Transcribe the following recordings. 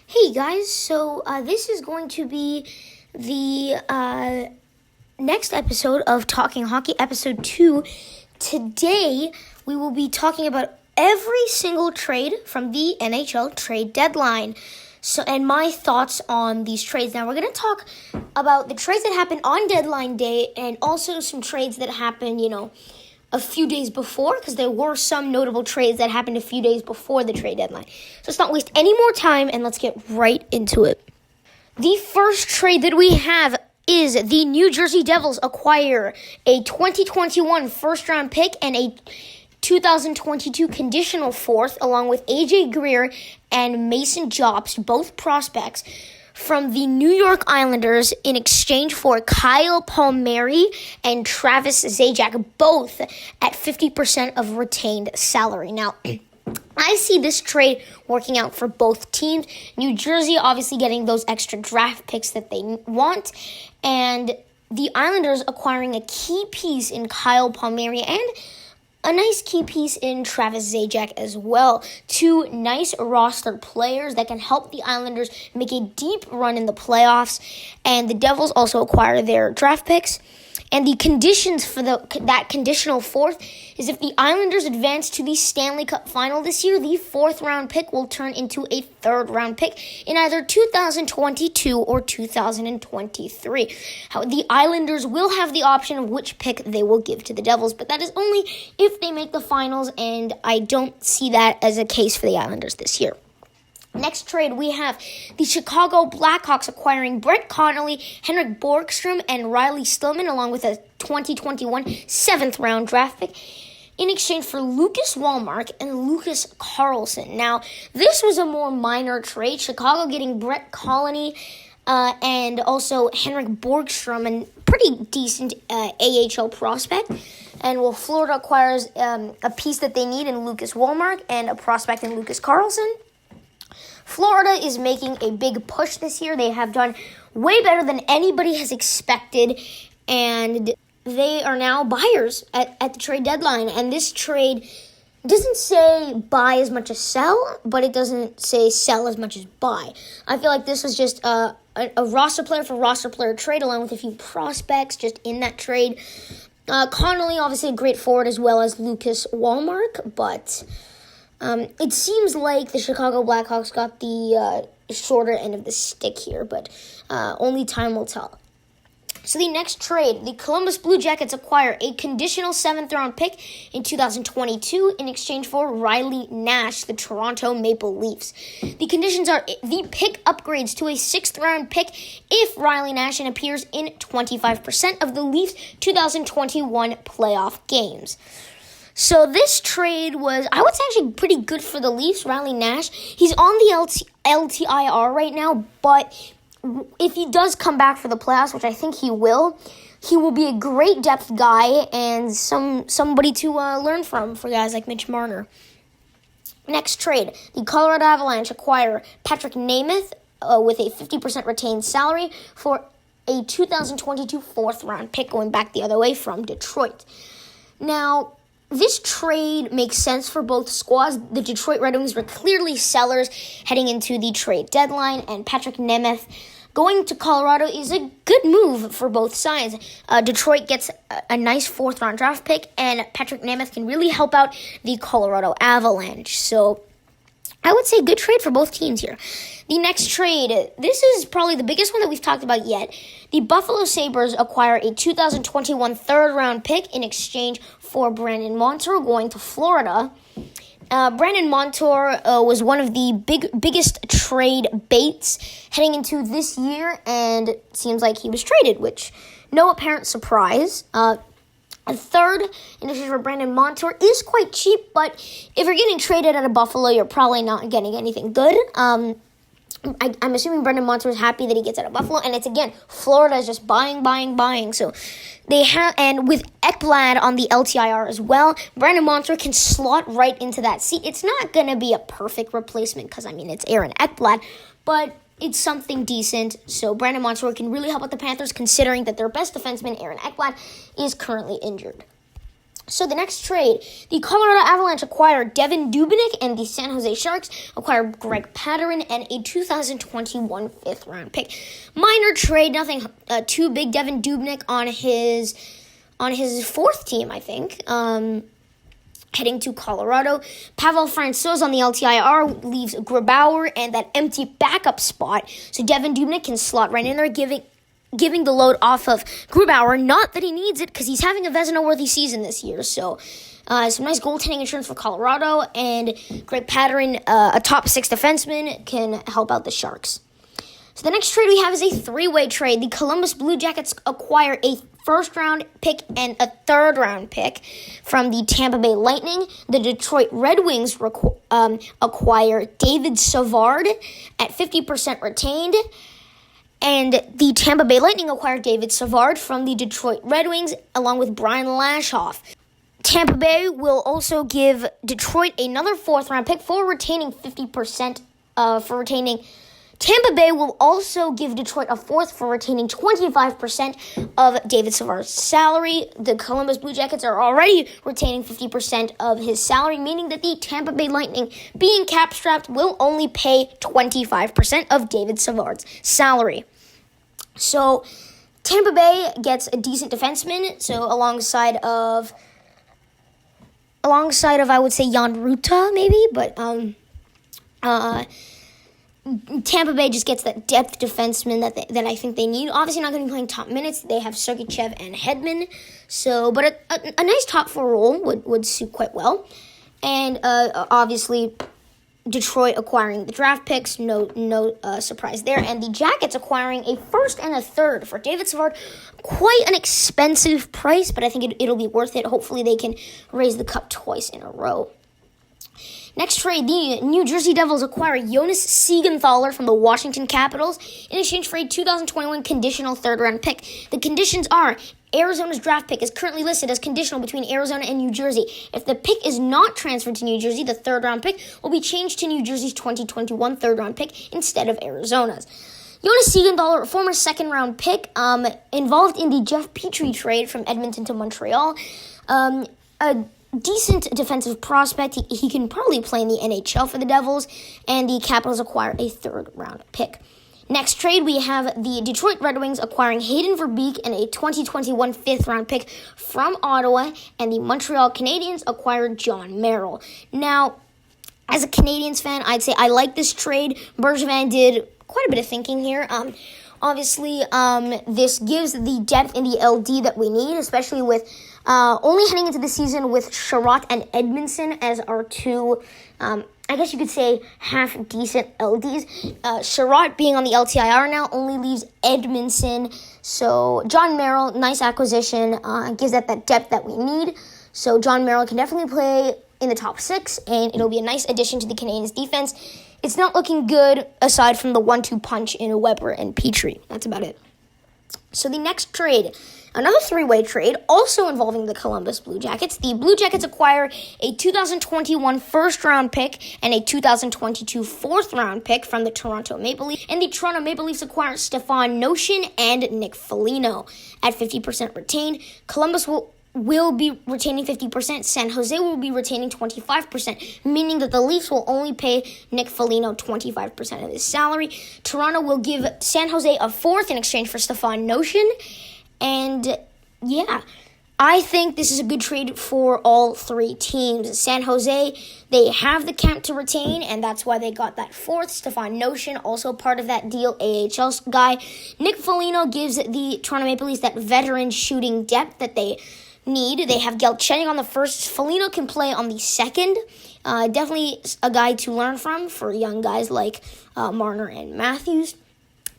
Hey guys, so this is going to be the next episode of Talking Hockey, episode 2. Today, we will be talking about every single trade from the NHL trade deadline. And my thoughts on these trades. Now, we're going to talk about the trades that happened on deadline day and also some trades that happened, a few days before, because there were some notable trades that happened a few days before the trade deadline. So let's not waste any more time, and let's get right into it. The first trade that we have is the New Jersey Devils acquire a 2021 first-round pick and a 2022 conditional fourth, along with A.J. Greer and Mason Jobst, both prospects, from the New York Islanders in exchange for Kyle Palmieri and Travis Zajac, both at 50% of retained salary. Now, I see this trade working out for both teams. New Jersey obviously getting those extra draft picks that they want, and the Islanders acquiring a key piece in Kyle Palmieri and a nice key piece in Travis Zajac as well. Two nice roster players that can help the Islanders make a deep run in the playoffs. And the Devils also acquire their draft picks. And the conditions for that conditional fourth is if the Islanders advance to the Stanley Cup final this year, the fourth-round pick will turn into a third-round pick in either 2022 or 2023. The Islanders will have the option of which pick they will give to the Devils, but that is only if they make the finals, and I don't see that as a case for the Islanders this year. Next trade, we have the Chicago Blackhawks acquiring Brett Connolly, Henrik Borgstrom, and Riley Stillman, along with a 2021 seventh-round draft pick, in exchange for Lucas Wallmark and Lucas Carlson. Now, this was a more minor trade. Chicago getting Brett Connolly and also Henrik Borgstrom, a pretty decent AHL prospect. And Florida acquires a piece that they need in Lucas Wallmark and a prospect in Lucas Carlson. Florida is making a big push this year. They have done way better than anybody has expected, and they are now buyers at the trade deadline. And this trade doesn't say buy as much as sell, but it doesn't say sell as much as buy. I feel like this was just a roster player for roster player trade, along with a few prospects just in that trade. Connolly, obviously a great forward, as well as Lucas Wallmark, but it seems like the Chicago Blackhawks got the shorter end of the stick here, but only time will tell. So the next trade, the Columbus Blue Jackets acquire a conditional seventh-round pick in 2022 in exchange for Riley Nash, the Toronto Maple Leafs. The conditions are the pick upgrades to a sixth-round pick if Riley Nash appears in 25% of the Leafs' 2021 playoff games. So this trade was, I would say, actually pretty good for the Leafs. Riley Nash, he's on the LTIR right now, but if he does come back for the playoffs, which I think he will be a great depth guy and somebody to learn from for guys like Mitch Marner. Next trade, the Colorado Avalanche acquire Patrick Nemeth with a 50% retained salary for a 2022 fourth-round pick, going back the other way from Detroit. Now, this trade makes sense for both squads. The Detroit Red Wings were clearly sellers heading into the trade deadline, and Patrick Nemeth going to Colorado is a good move for both sides. Detroit gets a nice fourth-round draft pick, and Patrick Nemeth can really help out the Colorado Avalanche. So I would say good trade for both teams here. The next trade, this is probably the biggest one that we've talked about yet. The Buffalo Sabres acquire a 2021 third-round pick in exchange for Brandon Montour going to Florida. Brandon Montour was one of the biggest trade baits heading into this year, and it seems like he was traded, which no apparent surprise. A third in exchange for Brandon Montour is quite cheap, but if you're getting traded out of Buffalo, you're probably not getting anything good. I'm assuming Brandon Montour is happy that he gets out of Buffalo, and it's, again, Florida is just buying. So they have, and with Ekblad on the LTIR as well, Brandon Montour can slot right into that seat. It's not going to be a perfect replacement because, it's Aaron Ekblad, but it's something decent. So Brandon Montour can really help out the Panthers, considering that their best defenseman, Aaron Ekblad, is currently injured. So the next trade, the Colorado Avalanche acquire Devin Dubnyk, and the San Jose Sharks acquire Greg Pateryn and a 2021 fifth-round pick. Minor trade, nothing too big. Devin Dubnyk on his fourth team, I think, heading to Colorado. Pavel Francouz on the LTIR leaves Grubauer and that empty backup spot, so Devin Dubnyk can slot right in there, giving the load off of Grubauer. Not that he needs it, because he's having a Vezina-worthy season this year. So some nice goaltending insurance for Colorado, and Greg Pateryn, a top 6 defenseman, can help out the Sharks. So the next trade we have is a three-way trade. The Columbus Blue Jackets acquire a first-round pick and a third-round pick from the Tampa Bay Lightning. The Detroit Red Wings acquire David Savard at 50% retained. And the Tampa Bay Lightning acquired David Savard from the Detroit Red Wings, along with Brian Lashoff. Tampa Bay will also give Detroit another fourth-round pick for retaining 50%. Tampa Bay will also give Detroit a fourth for retaining 25% of David Savard's salary. The Columbus Blue Jackets are already retaining 50% of his salary, meaning that the Tampa Bay Lightning, being cap-strapped, will only pay 25% of David Savard's salary. So Tampa Bay gets a decent defenseman, so alongside of I would say Jan Ruta maybe, but Tampa Bay just gets that depth defenseman that I think they need. Obviously not going to be playing top minutes. They have Sergachev and Hedman, so but a nice top 4 role would suit quite well. And obviously Detroit acquiring the draft picks, no surprise there. And the Jackets acquiring a first and a third for David Savard. Quite an expensive price, but I think it'll be worth it. Hopefully they can raise the cup twice in a row. Next trade, the New Jersey Devils acquire Jonas Siegenthaler from the Washington Capitals in exchange for a 2021 conditional third-round pick. The conditions are: Arizona's draft pick is currently listed as conditional between Arizona and New Jersey. If the pick is not transferred to New Jersey, the third-round pick will be changed to New Jersey's 2021 third-round pick instead of Arizona's. Jonas Siegenthaler, a former second-round pick, involved in the Jeff Petrie trade from Edmonton to Montreal. A decent defensive prospect. He can probably play in the NHL for the Devils, and the Capitals acquire a third-round pick. Next trade, we have the Detroit Red Wings acquiring Hayden Verbeek and a 2021 fifth-round pick from Ottawa, and the Montreal Canadiens acquired John Merrill. Now, as a Canadiens fan, I'd say I like this trade. Bergevin did quite a bit of thinking here. Obviously, this gives the depth in the LD that we need, especially with only heading into the season with Sherratt and Edmondson as our two, I guess you could say, half-decent LDs. Sherratt being on the LTIR now only leaves Edmondson. So John Merrill, nice acquisition, gives that depth that we need. So John Merrill can definitely play in the top 6, and it'll be a nice addition to the Canadiens' defense. It's not looking good aside from the 1-2 punch in Weber and Petrie. That's about it. So the next trade, another three-way trade, also involving the Columbus Blue Jackets. The Blue Jackets acquire a 2021 first-round pick and a 2022 fourth-round pick from the Toronto Maple Leafs. And the Toronto Maple Leafs acquire Stefan Notion and Nick Foligno at 50% retained. Columbus will be retaining 50%. San Jose will be retaining 25%, meaning that the Leafs will only pay Nick Foligno 25% of his salary. Toronto will give San Jose a fourth in exchange for Stefan Notion. And yeah, I think this is a good trade for all three teams. San Jose, they have the cap to retain, and that's why they got that fourth. Stefan Notion, also part of that deal, AHL guy. Nick Foligno gives the Toronto Maple Leafs that veteran shooting depth that they need. They have Galchenyuk on the first. Foligno can play on the second. Definitely a guy to learn from for young guys like Marner and Matthews.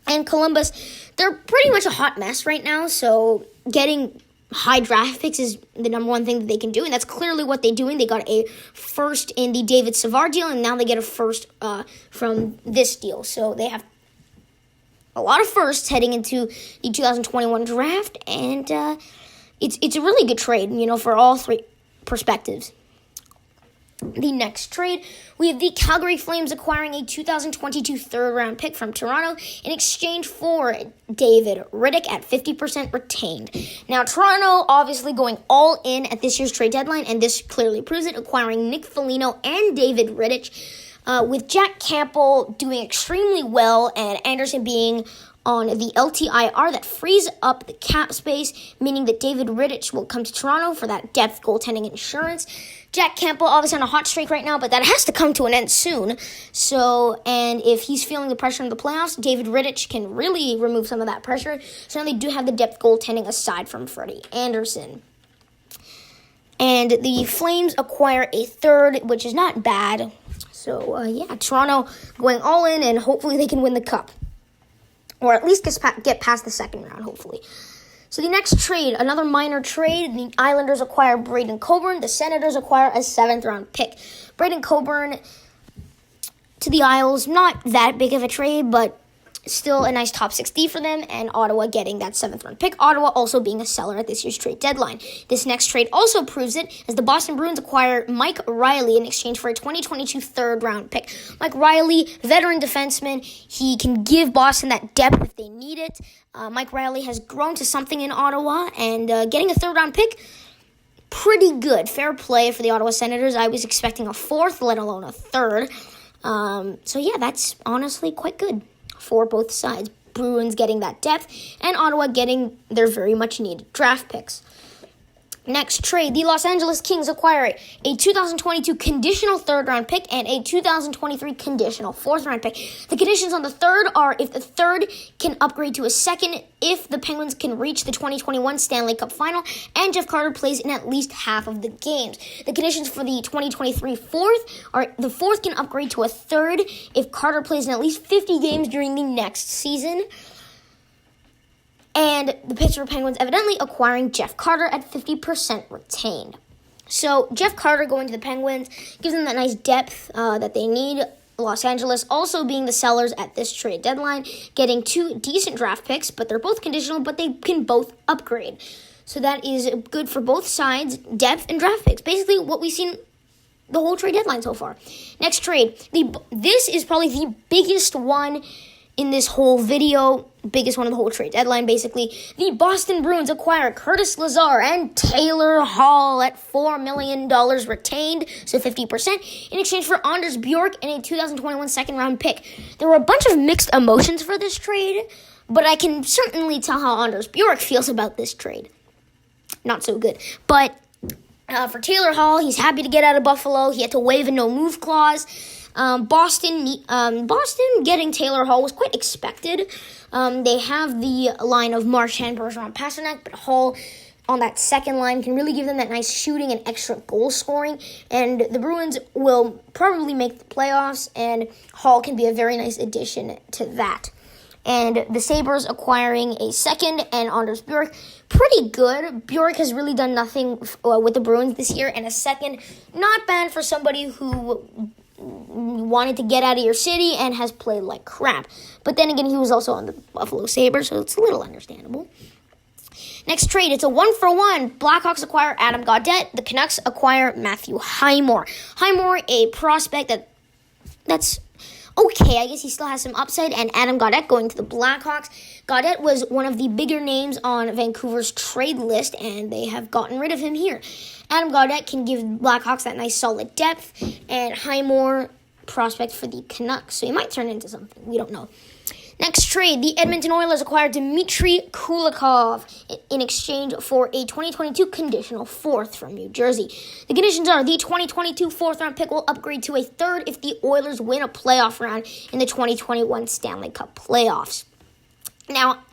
And Columbus, they're pretty much a hot mess right now, so getting high draft picks is the number one thing that they can do, and that's clearly what they're doing. They got a first in the David Savard deal, and now they get a first from this deal. So they have a lot of firsts heading into the 2021 draft, and it's a really good trade, for all three perspectives. The next trade, we have the Calgary Flames acquiring a 2022 third-round pick from Toronto in exchange for David Rittich at 50% retained. Now, Toronto obviously going all in at this year's trade deadline, and this clearly proves it, acquiring Nick Foligno and David Rittich, with Jack Campbell doing extremely well and Anderson being on the LTIR. That frees up the cap space, meaning that David Rittich will come to Toronto for that depth goaltending insurance. Jack Campbell obviously on a hot streak right now, but that has to come to an end soon. So, and if he's feeling the pressure in the playoffs, David Rittich can really remove some of that pressure. So now they do have the depth goaltending aside from Freddie Anderson. And the Flames acquire a third, which is not bad. So, Toronto going all in, and hopefully they can win the cup. Or at least get past the second round, hopefully. So the next trade, another minor trade, the Islanders acquire Braden Coburn. The Senators acquire a 7th-round pick. Braden Coburn to the Isles, not that big of a trade, but still a nice top 6D for them, and Ottawa getting that 7th-round pick. Ottawa also being a seller at this year's trade deadline. This next trade also proves it, as the Boston Bruins acquire Mike Riley in exchange for a 2022 third-round pick. Mike Riley, veteran defenseman, he can give Boston that depth if they need it. Mike Riley has grown to something in Ottawa, and getting a third-round pick, pretty good. Fair play for the Ottawa Senators. I was expecting a 4th, let alone a 3rd. That's honestly quite good for both sides. Bruins getting that depth, and Ottawa getting their very much needed draft picks. Next trade, the Los Angeles Kings acquire a 2022 conditional third-round pick and a 2023 conditional fourth-round pick. The conditions on the third are if the third can upgrade to a second, if the Penguins can reach the 2021 Stanley Cup Final, and Jeff Carter plays in at least half of the games. The conditions for the 2023 fourth are the fourth can upgrade to a third if Carter plays in at least 50 games during the next season. And the Pittsburgh Penguins evidently acquiring Jeff Carter at 50% retained. So Jeff Carter going to the Penguins gives them that nice depth that they need. Los Angeles also being the sellers at this trade deadline, getting 2 decent draft picks, but they're both conditional, but they can both upgrade. So that is good for both sides, depth and draft picks. Basically what we've seen the whole trade deadline so far. Next trade. This is probably the biggest one in this whole video, biggest one of the whole trade deadline, basically. The Boston Bruins acquire Curtis Lazar and Taylor Hall at $4 million retained, so 50%, in exchange for Anders Bjork and a 2021 second-round pick. There were a bunch of mixed emotions for this trade, but I can certainly tell how Anders Bjork feels about this trade. Not so good. But for Taylor Hall, he's happy to get out of Buffalo. He had to waive a no-move clause. Boston getting Taylor Hall was quite expected. They have the line of Marchand, Bergeron, Pasternak, but Hall on that second line can really give them that nice shooting and extra goal scoring. And the Bruins will probably make the playoffs, and Hall can be a very nice addition to that. And the Sabres acquiring a second and Anders Bjork, pretty good. Bjork has really done nothing with the Bruins this year, and a second, not bad for somebody who wanted to get out of your city and has played like crap. But then again, he was also on the Buffalo Sabres, so it's a little understandable. Next trade, it's a 1-for-1. Blackhawks acquire Adam Gaudette. The Canucks acquire Matthew Highmore. Highmore, a prospect that's okay. I guess he still has some upside. And Adam Gaudette going to the Blackhawks. Gaudette was one of the bigger names on Vancouver's trade list, and they have gotten rid of him here. Adam Gaudette can give Blackhawks that nice solid depth, and Highmore prospect for the Canucks. So he might turn into something. We don't know. Next trade, the Edmonton Oilers acquired Dmitry Kulikov in exchange for a 2022 conditional fourth from New Jersey. The conditions are the 2022 fourth-round pick will upgrade to a third if the Oilers win a playoff round in the 2021 Stanley Cup playoffs. Now,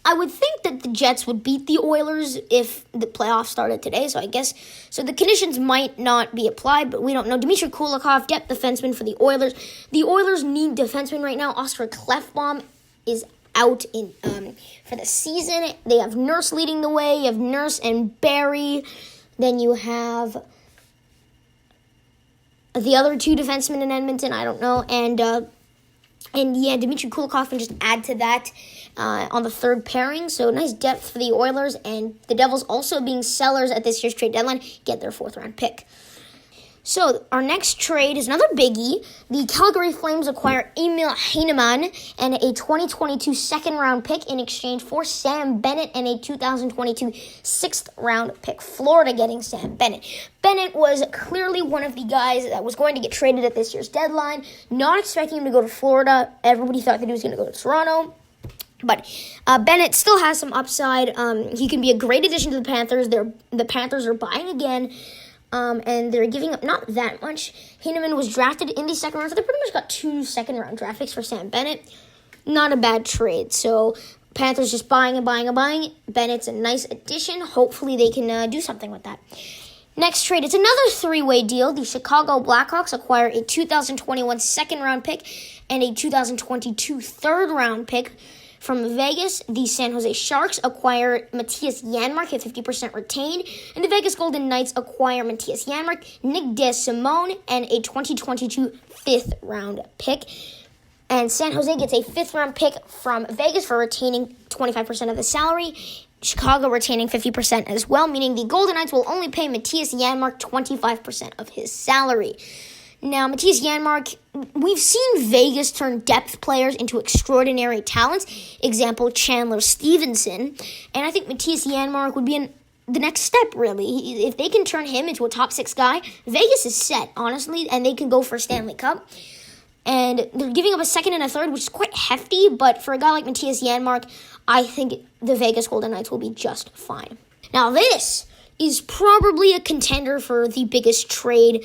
I would think that the Jets would beat the Oilers if the playoffs started today, so the conditions might not be applied, but we don't know. Dmitry Kulikov, depth defenseman for the Oilers. The Oilers need defensemen right now. Oscar Klefbom is out for the season. They have Nurse leading the way. You have Nurse and Barry. Then you have the other 2 defensemen in Edmonton. I don't know. And Dmitry Kulikov can just add to that on the third pairing. So nice depth for the Oilers, and the Devils also being sellers at this year's trade deadline get their fourth-round pick. So our next trade is another biggie. The Calgary Flames acquire Emil Heinemann and a 2022 second-round pick in exchange for Sam Bennett and a 2022 sixth-round pick. Florida getting Sam Bennett. Bennett was clearly one of the guys that was going to get traded at this year's deadline. Not expecting him to go to Florida. Everybody thought that he was going to go to Toronto. But Bennett still has some upside. He can be a great addition to the Panthers. The Panthers are buying again. And they're giving up not that much. Heinemann was drafted in the second round, so they pretty much got 2 second-round draft picks for Sam Bennett. Not a bad trade. So Panthers just buying and buying and buying. Bennett's a nice addition. Hopefully they can do something with that. Next trade, it's another 3-way deal. The Chicago Blackhawks acquire a 2021 second-round pick and a 2022 third-round pick. From Vegas, the San Jose Sharks acquire Matthias Janmark at 50% retained, and the Vegas Golden Knights acquire Matthias Janmark, Nick DeSimone, and a 2022 fifth-round pick. And San Jose gets a fifth-round pick from Vegas for retaining 25% of the salary. Chicago retaining 50% as well, meaning the Golden Knights will only pay Matthias Janmark 25% of his salary. Now, Matthias Janmark, we've seen Vegas turn depth players into extraordinary talents. Example, Chandler Stevenson. And I think Matthias Janmark would be the next step, really. If they can turn him into a top 6 guy, Vegas is set, honestly, and they can go for a Stanley Cup. And they're giving up a second and a third, which is quite hefty, but for a guy like Matthias Janmark, I think the Vegas Golden Knights will be just fine. Now, this is probably a contender for the biggest trade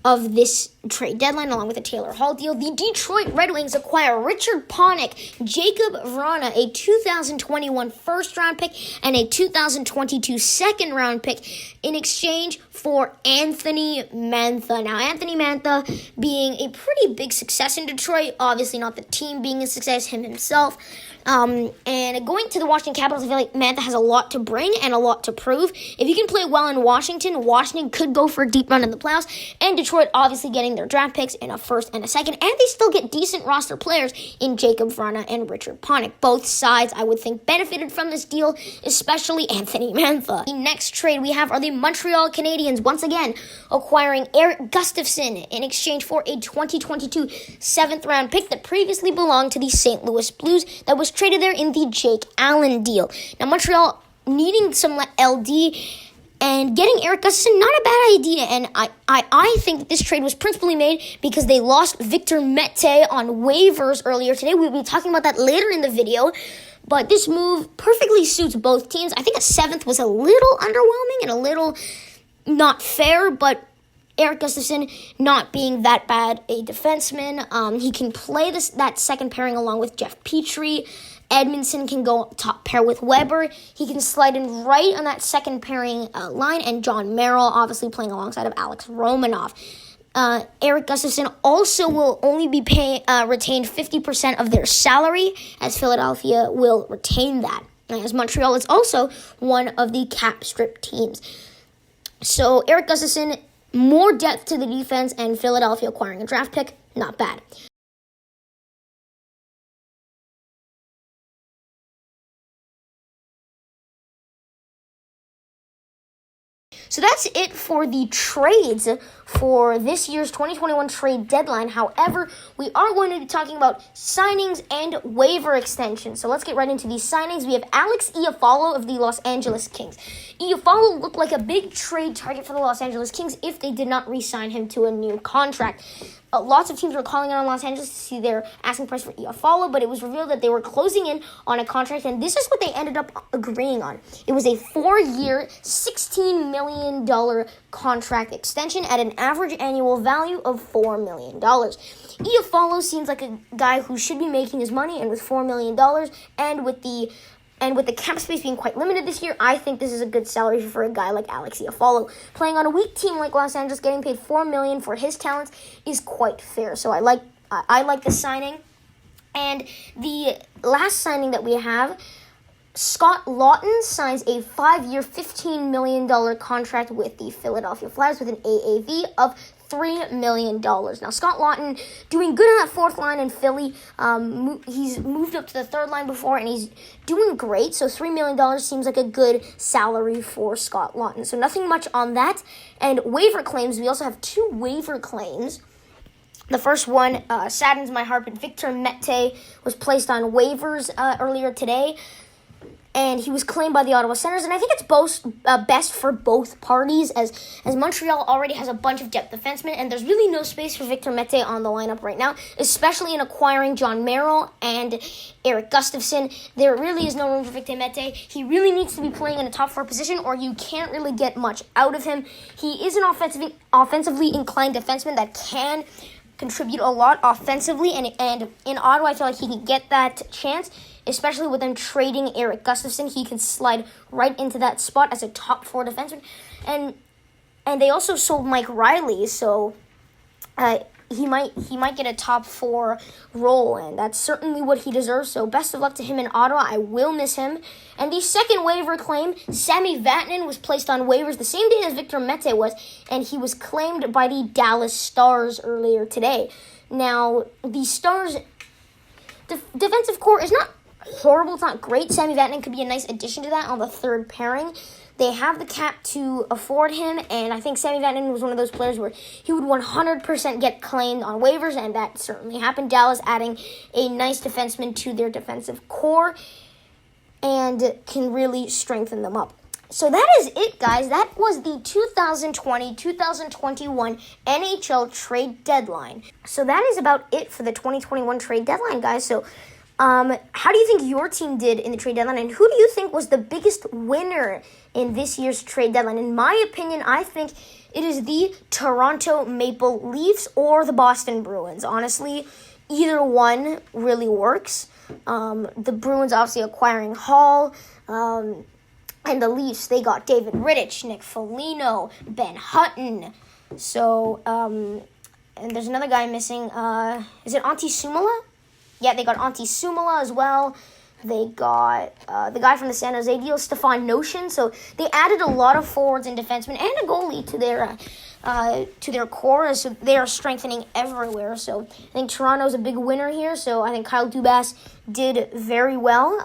of this trade deadline, along with the Taylor Hall deal. The Detroit Red Wings acquire Richard Panik, Jacob Vrana, a 2021 first-round pick, and a 2022 second-round pick in exchange for Anthony Mantha. Now, Anthony Mantha being a pretty big success in Detroit, obviously not the team being a success, him himself. And going to the Washington Capitals, I feel like Mantha has a lot to bring and a lot to prove. If he can play well in Washington could go for a deep run in the playoffs. And Detroit obviously getting their draft picks in a first and a second. And they still get decent roster players in Jacob Vrana and Richard Panik. Both sides, I would think, benefited from this deal, especially Anthony Mantha. The next trade we have are the Montreal Canadiens, once again, acquiring Erik Gustafsson in exchange for a 2022 seventh-round pick that previously belonged to the St. Louis Blues that was traded there in the Jake Allen deal. Now, Montreal needing some LD and getting Erik Gustafsson, not a bad idea. And I think that this trade was principally made because they lost Victor Mette on waivers earlier today. We'll be talking about that later in the video. But this move perfectly suits both teams. I think a seventh was a little underwhelming and a little not fair, but Erik Gustafsson not being that bad a defenseman. He can play that second pairing along with Jeff Petrie. Edmondson can go top pair with Weber. He can slide in right on that second pairing line. And John Merrill obviously playing alongside of Alex Romanov. Erik Gustafsson also will only be retained 50% of their salary, as Philadelphia will retain that. As Montreal is also one of the cap strip teams. So Erik Gustafsson, more depth to the defense, and Philadelphia acquiring a draft pick, not bad. So that's it for the trades for this year's 2021 trade deadline. However, we are going to be talking about signings and waiver extensions. So let's get right into these signings. We have Alex Iafallo of the Los Angeles Kings. Iafallo looked like a big trade target for the Los Angeles Kings if they did not re-sign him to a new contract. Lots of teams were calling on Los Angeles to see their asking price for Iafallo, but it was revealed that they were closing in on a contract, and this is what they ended up agreeing on. It was a 4-year, $16 million contract extension at an average annual value of $4 million. Iafallo seems like a guy who should be making his money, and with $4 million, and with the cap space being quite limited this year, I think this is a good salary for a guy like Alex Iafallo. Playing on a weak team like Los Angeles, getting paid $4 million for his talents is quite fair. So I like the signing. And the last signing that we have, Scott Lawton signs a 5-year, $15 million contract with the Philadelphia Flyers with an AAV of $3 million. Now, Scott Lawton doing good on that fourth line in Philly. He's moved up to the third line before, and he's doing great. So $3 million seems like a good salary for Scott Lawton. So nothing much on that. And waiver claims, we also have 2 waiver claims. The first one saddens my heart, but Victor Mette was placed on waivers earlier today. And he was claimed by the Ottawa Senators, and I think it's best for both parties, as Montreal already has a bunch of depth defensemen, and there's really no space for Victor Mette on the lineup right now, especially in acquiring John Merrill and Eric Gustafsson. There really is no room for Victor Mette. He really needs to be playing in a top 4 position, or you can't really get much out of him. He is an offensively inclined defenseman that can contribute a lot offensively, and in Ottawa, I feel like he can get that chance, especially with them trading Eric Gustafsson. He can slide right into that spot as a top 4 defenseman. And they also sold Mike Riley, so he might get a top 4 role, and that's certainly what he deserves. So best of luck to him in Ottawa. I will miss him. And the second waiver claim, Sammy Vatnan was placed on waivers the same day as Victor Mette was, and he was claimed by the Dallas Stars earlier today. Now, the Stars' defensive core is not horrible. It's not great. Sammy Vatnan could be a nice addition to that on the third pairing. They have the cap to afford him, and I think Sammy Vatnan was one of those players where he would 100% get claimed on waivers, and that certainly happened. Dallas adding a nice defenseman to their defensive core and can really strengthen them up. So that is it, guys. That was the 2020-2021 NHL trade deadline. So that is about it for the 2021 trade deadline, guys. So how do you think your team did in the trade deadline, and who do you think was the biggest winner in this year's trade deadline? In my opinion, I think it is the Toronto Maple Leafs or the Boston Bruins. Honestly, either one really works. The Bruins obviously acquiring Hall, and the Leafs, they got David Rittich, Nick Foligno, Ben Hutton. So, and there's another guy missing. Is it Antti Suomela? Yeah, they got Antti Suomela as well. They got the guy from the San Jose deal, Stefan Notion. So they added a lot of forwards and defensemen and a goalie to their core. So they are strengthening everywhere. So I think Toronto's a big winner here. So I think Kyle Dubas did very well.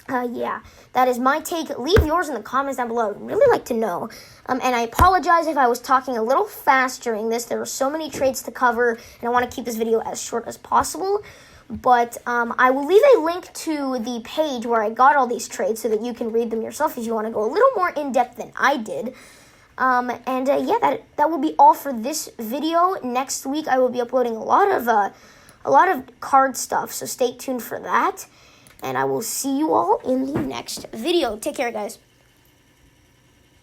Yeah, that is my take. Leave yours in the comments down below. I'd really like to know. And I apologize if I was talking a little fast during this. There were so many trades to cover, and I want to keep this video as short as possible. But I will leave a link to the page where I got all these trades so that you can read them yourself if you want to go a little more in-depth than I did. Yeah, that will be all for this video. Next week, I will be uploading a lot of card stuff, so stay tuned for that. And I will see you all in the next video. Take care, guys.